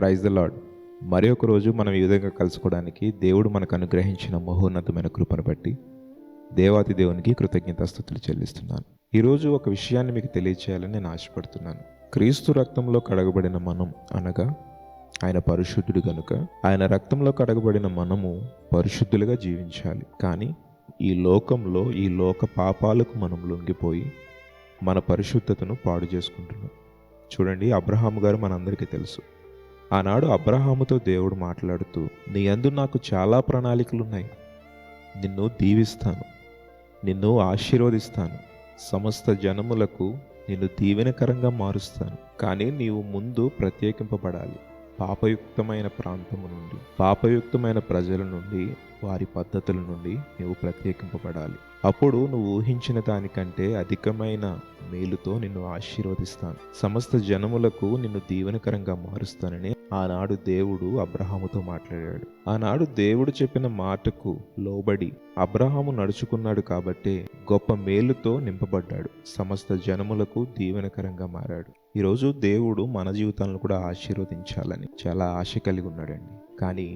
Praise the lord. మరి ఒక రోజు మనం ఈ విధంగా కలుసుకోవడానికి దేవుడు మనకు అనుగ్రహించిన మహోన్నతమైన కృపను బట్టి దేవాతి దేవునికి కృతజ్ఞతాస్తుతులు చెల్లిస్తున్నాను. ఈరోజు ఒక విషయాన్ని మీకు తెలియచేయాలని నేను ఆశపడుతున్నాను. క్రీస్తు రక్తంలో కడగబడిన మనం అనగా ఆయన పరిశుద్ధుడు గనుక ఆయన రక్తంలో కడగబడిన మనము పరిశుద్ధులుగా జీవించాలి. కానీ ఈ లోకంలో ఈ లోక పాపాలకు మనం లొంగిపోయి మన పరిశుద్ధతను పాడు చేసుకుంటున్నాం. చూడండి, అబ్రహాము గారు మనందరికీ తెలుసు. ఆనాడు అబ్రహాముతో దేవుడు మాట్లాడుతూ, నీ యందు నాకు చాలా ప్రణాళికలున్నాయి, నిన్ను దీవిస్తాను, నిన్ను ఆశీర్వదిస్తాను, సమస్త జనములకు నిన్ను దీవెనకరంగా మారుస్తాను. కానీ నీవు ముందు ప్రత్యేకింపబడాలి. పాపయుక్తమైన ప్రాంతము నుండి, పాపయుక్తమైన ప్రజల నుండి, వారి పద్ధతుల నుండి నువ్వు ప్రత్యేకింపబడాలి. అప్పుడు నువ్వు ఊహించిన దానికంటే అధికమైన మేలుతో నిన్ను ఆశీర్వదిస్తాను, సమస్త జనములకు నిన్ను దీవెనకరంగా మారుస్తానని ఆనాడు దేవుడు అబ్రహాముతో మాట్లాడాడు. ఆనాడు దేవుడు చెప్పిన మాటకు లోబడి అబ్రహాము నడుచుకున్నాడు కాబట్టే గొప్ప మేలుతో నింపబడ్డాడు, సమస్త జనములకు దీవెనకరంగా మారాడు. ఈరోజు దేవుడు మన జీవితాలను కూడా ఆశీర్వదించాలని చాలా ఆశ కలిగి ఉన్నాడండి. కానీ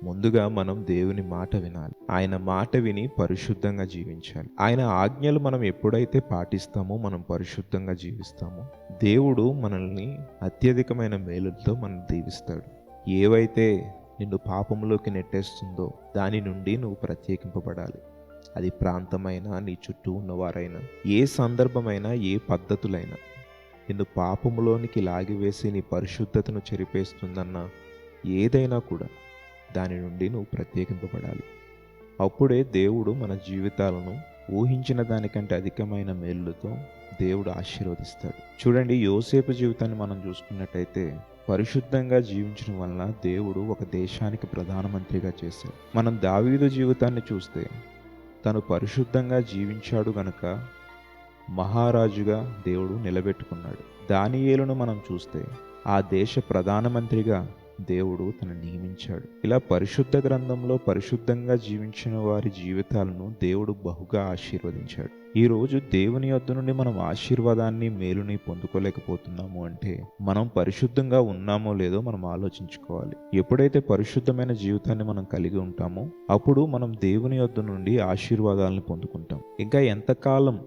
ముందుగా మనం దేవుని మాట వినాలి. ఆయన మాట విని పరిశుద్ధంగా జీవించాలి. ఆయన ఆజ్ఞలు మనం ఎప్పుడైతే పాటిస్తామో మనం పరిశుద్ధంగా జీవిస్తామో దేవుడు మనల్ని అత్యధికమైన మేలులతో మనం దీవిస్తాడు. ఏవైతే నిన్ను పాపంలోకి నెట్టేస్తుందో దాని నుండి నువ్వు ప్రత్యేకింపబడాలి. అది ప్రాంతమైనా, నీ చుట్టూ ఉన్నవారైనా, ఏ సందర్భమైనా, ఏ పద్ధతులైనా నిన్ను పాపములోనికి లాగివేసి నీ పరిశుద్ధతను చెరిపేస్తుందన్న ఏదైనా కూడా దాని నుండి నువ్వు ప్రత్యేకింపబడాలి. అప్పుడే దేవుడు మన జీవితాలను ఊహించిన దానికంటే అధికమైన మేలులతో దేవుడు ఆశీర్వదిస్తాడు. చూడండి, యోసేపు జీవితాన్ని మనం చూసుకున్నట్టయితే పరిశుద్ధంగా జీవించడం వలన దేవుడు ఒక దేశానికి ప్రధానమంత్రిగా చేశాడు. మనం దావీదు జీవితాన్ని చూస్తే తను పరిశుద్ధంగా జీవించాడు గనుక మహారాజుగా దేవుడు నిలబెట్టుకున్నాడు. దానియేలును మనం చూస్తే ఆ దేశ ప్రధానమంత్రిగా దేవుడు తను నియమించాడు. ఇలా పరిశుద్ధ గ్రంథంలో పరిశుద్ధంగా జీవించిన వారి జీవితాలను దేవుడు బహుగా ఆశీర్వదించాడు. ఈరోజు దేవుని యొద్ద నుండి మనం ఆశీర్వాదాన్ని, మేలుని పొందుకోలేకపోతున్నాము అంటే మనం పరిశుద్ధంగా ఉన్నామో లేదో మనం ఆలోచించుకోవాలి. ఎప్పుడైతే పరిశుద్ధమైన జీవితాన్ని మనం కలిగి ఉంటామో అప్పుడు మనం దేవుని యొద్ద నుండి ఆశీర్వాదాలను పొందుకుంటాం. ఇంకా ఎంతకాలం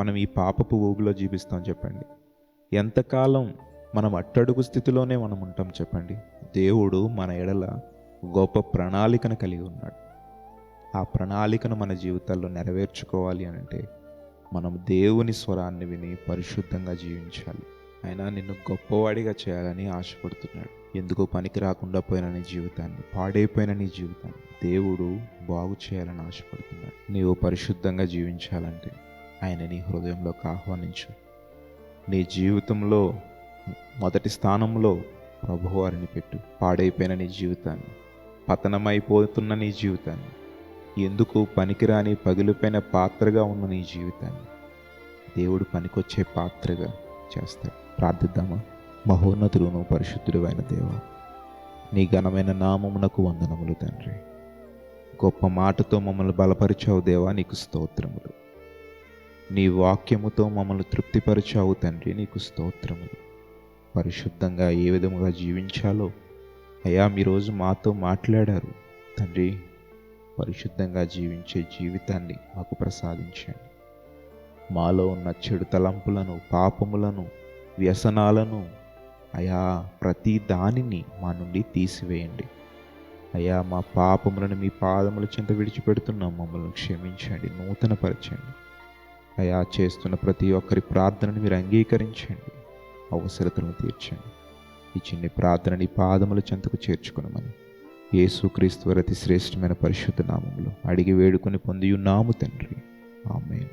మనం ఈ పాపపు ఊబిలో జీవిస్తాం చెప్పండి? ఎంతకాలం మనం అట్టడుగు స్థితిలోనే మనం ఉంటాం చెప్పండి? దేవుడు మన ఎడల గొప్ప ప్రణాళికను కలిగి ఉన్నాడు. ఆ ప్రణాళికను మన జీవితాల్లో నెరవేర్చుకోవాలి అంటే మనం దేవుని స్వరాన్ని విని పరిశుద్ధంగా జీవించాలి. ఆయన నిన్ను గొప్పవాడిగా చేయాలని ఆశపడుతున్నాడు. ఎందుకో పనికి రాకుండా పోయిన నీ జీవితాన్ని, పాడైపోయిన నీ జీవితాన్ని దేవుడు బాగు చేయాలని ఆశపడుతున్నాడు. నీవు పరిశుద్ధంగా జీవించాలంటే ఆయన నీ హృదయంలోకి ఆహ్వానించు. నీ జీవితంలో మొదటి స్థానంలో ప్రభువారిని పెట్టు. పాడైపోయిన నీ జీవితాన్ని, పతనమైపోతున్న నీ జీవితాన్ని, ఎందుకు పనికిరాని పగిలిపోయిన పాత్రగా ఉన్న నీ జీవితాన్ని దేవుడు పనికొచ్చే పాత్రగా చేస్తాడు. ప్రార్థిద్దామా? మహోన్నతుడును పరిశుద్ధుడు అయిన దేవా, నీ ఘనమైన నామమునకు వందనములు తండ్రి. గొప్ప మాటతో మమ్మల్ని బలపరిచావు దేవా, నీకు స్తోత్రములు. నీ వాక్యముతో మమ్మల్ని తృప్తిపరిచావు తండ్రి, నీకు స్తోత్రములు. పరిశుద్ధంగా ఏ విధముగా జీవించాలో అయ్యా ఈరోజు మాతో మాట్లాడారు తండ్రి. పరిశుద్ధంగా జీవించే జీవితాన్ని మాకు ప్రసాదించండి. మాలో ఉన్న చెడు తలంపులను, పాపములను, వ్యసనాలను అయా ప్రతి దానిని మా నుండి తీసివేయండి. అయ్యా మా పాపములను మీ పాదముల చెంత విడిచిపెడుతున్నాం, మమ్మల్ని క్షమించండి, నూతనపరచండి. అయా చేస్తున్న ప్రతి ఒక్కరి ప్రార్థనను మీరు అంగీకరించండి, అవసరతలను తీర్చండి. ఈ చిన్ని ప్రార్థనని పాదముల చెంతకు చేర్చుకునమని యేసుక్రీస్తు వారి అతి శ్రేష్టమైన పరిశుద్ధ నామములో అడిగి వేడుకొని పొందియున్నాము తండ్రి. ఆమేన్.